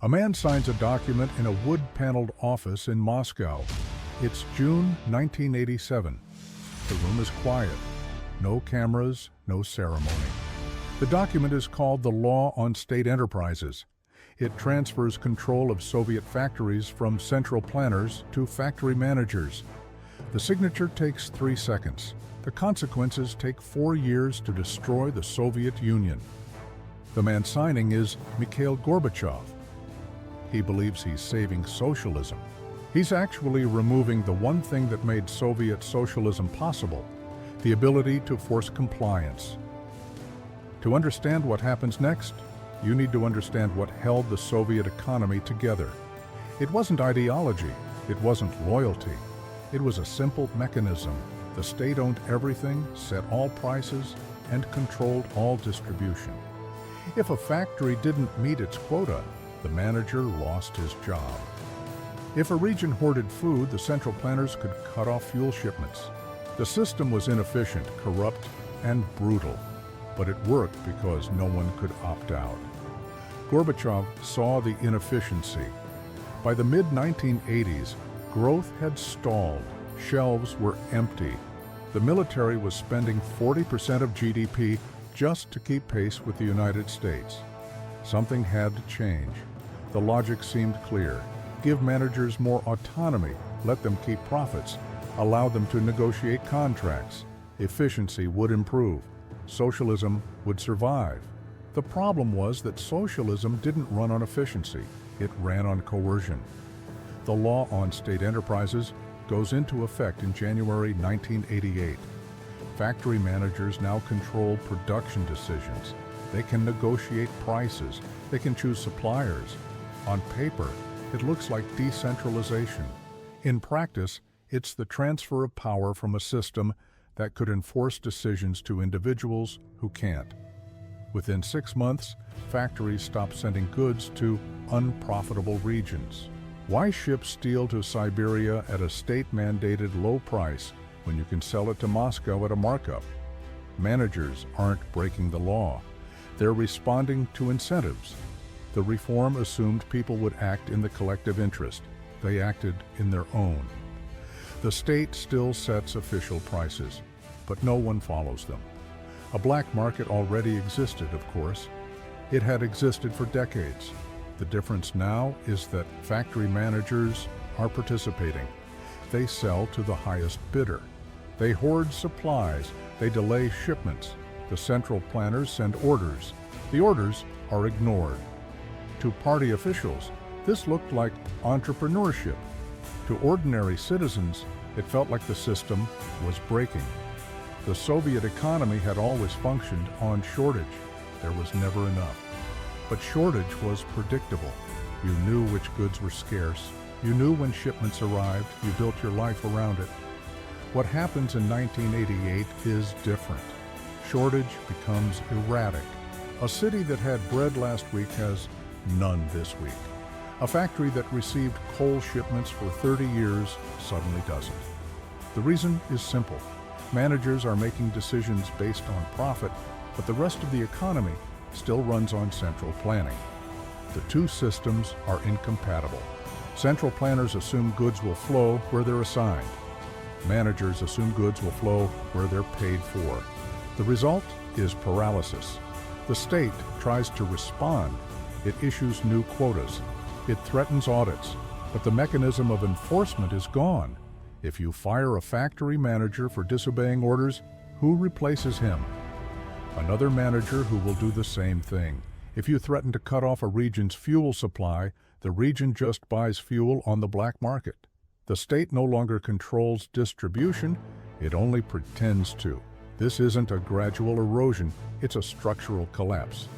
A man signs a document in a wood-paneled office in Moscow. It's June 1987. The room is quiet. No cameras, no ceremony. The document is called the Law on State Enterprises. It transfers control of Soviet factories from central planners to factory managers. The signature takes 3 seconds. The consequences take 4 years to destroy the Soviet Union. The man signing is Mikhail Gorbachev. He believes he's saving socialism. He's actually removing the one thing that made Soviet socialism possible, the ability to force compliance. To understand what happens next, you need to understand what held the Soviet economy together. It wasn't ideology, it wasn't loyalty. It was a simple mechanism. The state owned everything, set all prices, and controlled all distribution. If a factory didn't meet its quota, the manager lost his job. If a region hoarded food, the central planners could cut off fuel shipments. The system was inefficient, corrupt, and brutal, but it worked because no one could opt out. Gorbachev saw the inefficiency. By the mid-1980s, growth had stalled. Shelves were empty. The military was spending 40% of GDP just to keep pace with the United States. Something had to change. The logic seemed clear. Give managers more autonomy, let them keep profits, allow them to negotiate contracts. Efficiency would improve. Socialism would survive. The problem was that socialism didn't run on efficiency. It ran on coercion. The Law on State Enterprises goes into effect in January 1988. Factory managers now control production decisions. They can negotiate prices. They can choose suppliers. On paper, it looks like decentralization. In practice, it's the transfer of power from a system that could enforce decisions to individuals who can't. Within 6 months, factories stopped sending goods to unprofitable regions. Why ship steel to Siberia at a state-mandated low price when you can sell it to Moscow at a markup? Managers aren't breaking the law. They're responding to incentives. The reform assumed people would act in the collective interest. They acted in their own. The state still sets official prices, but no one follows them. A black market already existed, of course. It had existed for decades. The difference now is that factory managers are participating. They sell to the highest bidder. They hoard supplies. They delay shipments. The central planners send orders. The orders are ignored. To party officials, this looked like entrepreneurship. To ordinary citizens, it felt like the system was breaking. The Soviet economy had always functioned on shortage. There was never enough. But shortage was predictable. You knew which goods were scarce. You knew when shipments arrived. You built your life around it. What happens in 1988 is different. Shortage becomes erratic. A city that had bread last week has none this week. A factory that received coal shipments for 30 years suddenly doesn't. The reason is simple. Managers are making decisions based on profit, but the rest of the economy still runs on central planning. The two systems are incompatible. Central planners assume goods will flow where they're assigned. Managers assume goods will flow where they're paid for. The result is paralysis. The state tries to respond. It issues new quotas. It threatens audits, but the mechanism of enforcement is gone. If you fire a factory manager for disobeying orders, who replaces him? Another manager who will do the same thing. If you threaten to cut off a region's fuel supply, the region just buys fuel on the black market. The state no longer controls distribution, it only pretends to. This isn't a gradual erosion, it's a structural collapse.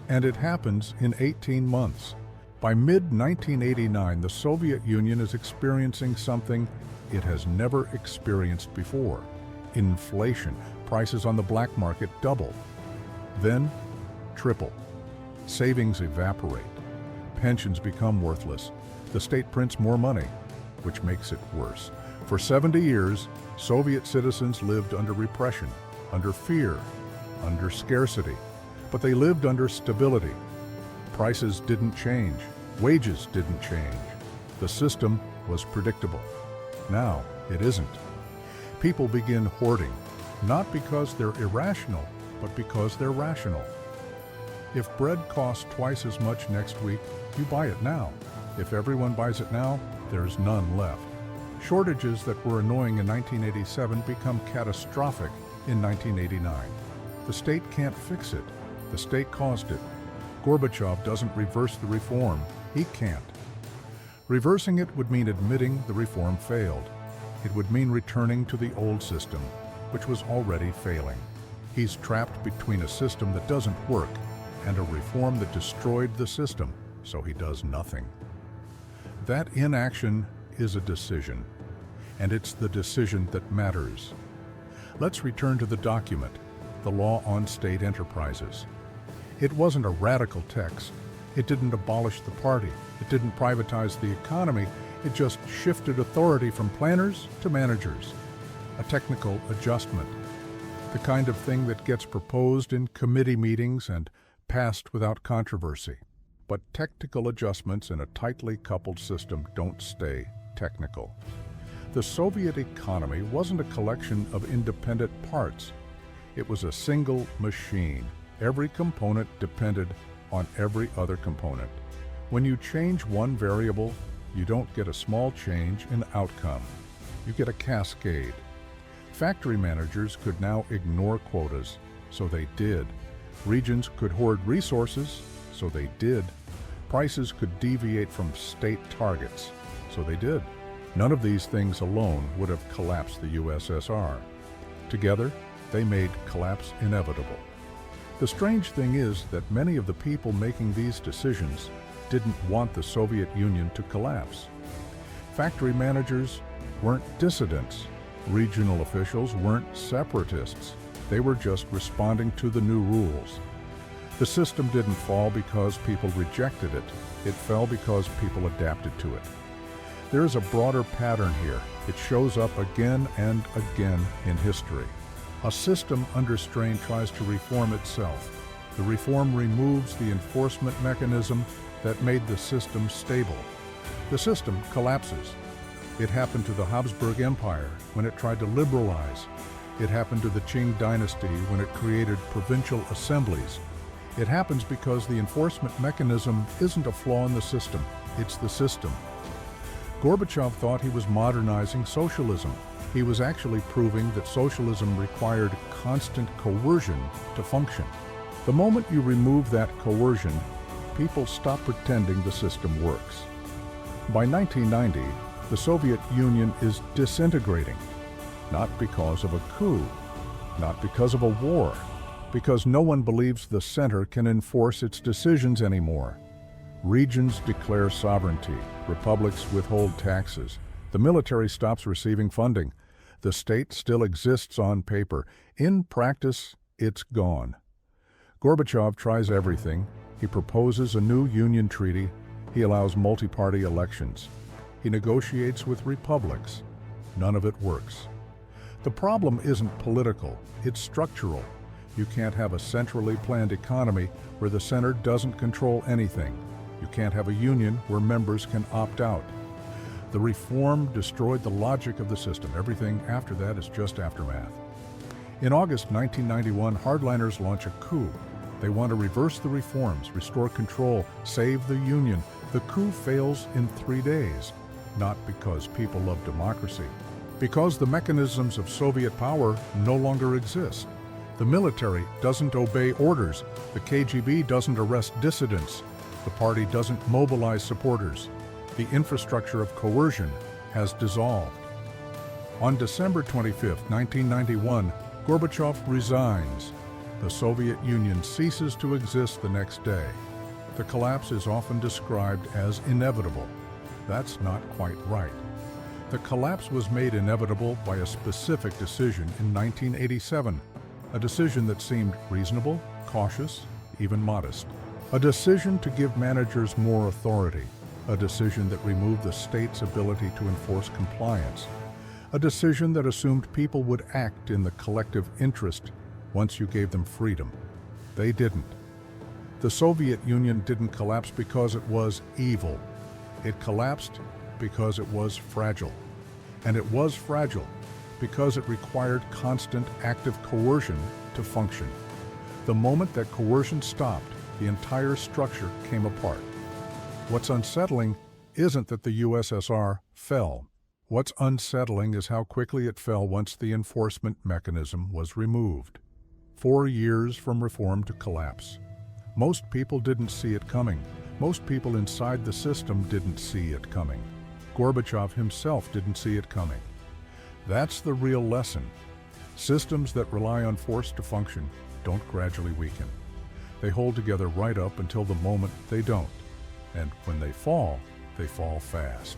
And it happens in 18 months. By mid-1989, the Soviet Union is experiencing something it has never experienced before. Inflation. Prices on the black market double. Then, triple. Savings evaporate. Pensions become worthless. The state prints more money, which makes it worse. For 70 years, Soviet citizens lived under repression, under fear, under scarcity. But they lived under stability. Prices didn't change. Wages didn't change. The system was predictable. Now it isn't. People begin hoarding, not because they're irrational, but because they're rational. If bread costs twice as much next week, you buy it now. If everyone buys it now, there's none left. Shortages that were annoying in 1987 become catastrophic in 1989. The state can't fix it. The state caused it. Gorbachev doesn't reverse the reform. He can't. Reversing it would mean admitting the reform failed. It would mean returning to the old system, which was already failing. He's trapped between a system that doesn't work and a reform that destroyed the system, so he does nothing. That inaction is a decision, and it's the decision that matters. Let's return to the document, the Law on State Enterprises. It wasn't a radical text. It didn't abolish the party. It didn't privatize the economy. It just shifted authority from planners to managers. A technical adjustment. The kind of thing that gets proposed in committee meetings and passed without controversy. But technical adjustments in a tightly coupled system don't stay technical. The Soviet economy wasn't a collection of independent parts. It was a single machine. Every component depended on every other component. When you change one variable, you don't get a small change in outcome. You get a cascade. Factory managers could now ignore quotas, so they did. Regions could hoard resources, so they did. Prices could deviate from state targets, so they did. None of these things alone would have collapsed the USSR. Together, they made collapse inevitable. The strange thing is that many of the people making these decisions didn't want the Soviet Union to collapse. Factory managers weren't dissidents. Regional officials weren't separatists. They were just responding to the new rules. The system didn't fall because people rejected it. It fell because people adapted to it. There is a broader pattern here. It shows up again and again in history. A system under strain tries to reform itself. The reform removes the enforcement mechanism that made the system stable. The system collapses. It happened to the Habsburg Empire when it tried to liberalize. It happened to the Qing dynasty when it created provincial assemblies. It happens because the enforcement mechanism isn't a flaw in the system, it's the system. Gorbachev thought he was modernizing socialism. He was actually proving that socialism required constant coercion to function. The moment you remove that coercion, people stop pretending the system works. By 1990, the Soviet Union is disintegrating, not because of a coup, not because of a war, because no one believes the center can enforce its decisions anymore. Regions declare sovereignty, republics withhold taxes, the military stops receiving funding. The state still exists on paper. In practice, it's gone. Gorbachev tries everything. He proposes a new union treaty. He allows multi-party elections. He negotiates with republics. None of it works. The problem isn't political, it's structural. You can't have a centrally planned economy where the center doesn't control anything. You can't have a union where members can opt out. The reform destroyed the logic of the system. Everything after that is just aftermath. In August 1991, hardliners launch a coup. They want to reverse the reforms, restore control, save the union. The coup fails in 3 days, not because people love democracy, because the mechanisms of Soviet power no longer exist. The military doesn't obey orders. The KGB doesn't arrest dissidents. The party doesn't mobilize supporters. The infrastructure of coercion has dissolved. On December 25, 1991, Gorbachev resigns. The Soviet Union ceases to exist the next day. The collapse is often described as inevitable. That's not quite right. The collapse was made inevitable by a specific decision in 1987, a decision that seemed reasonable, cautious, even modest. A decision to give managers more authority, a decision that removed the state's ability to enforce compliance, a decision that assumed people would act in the collective interest once you gave them freedom. They didn't. The Soviet Union didn't collapse because it was evil. It collapsed because it was fragile. And it was fragile because it required constant active coercion to function. The moment that coercion stopped, the entire structure came apart. What's unsettling isn't that the USSR fell. What's unsettling is how quickly it fell once the enforcement mechanism was removed. 4 years from reform to collapse. Most people didn't see it coming. Most people inside the system didn't see it coming. Gorbachev himself didn't see it coming. That's the real lesson. Systems that rely on force to function don't gradually weaken. They hold together right up until the moment they don't. And when they fall fast.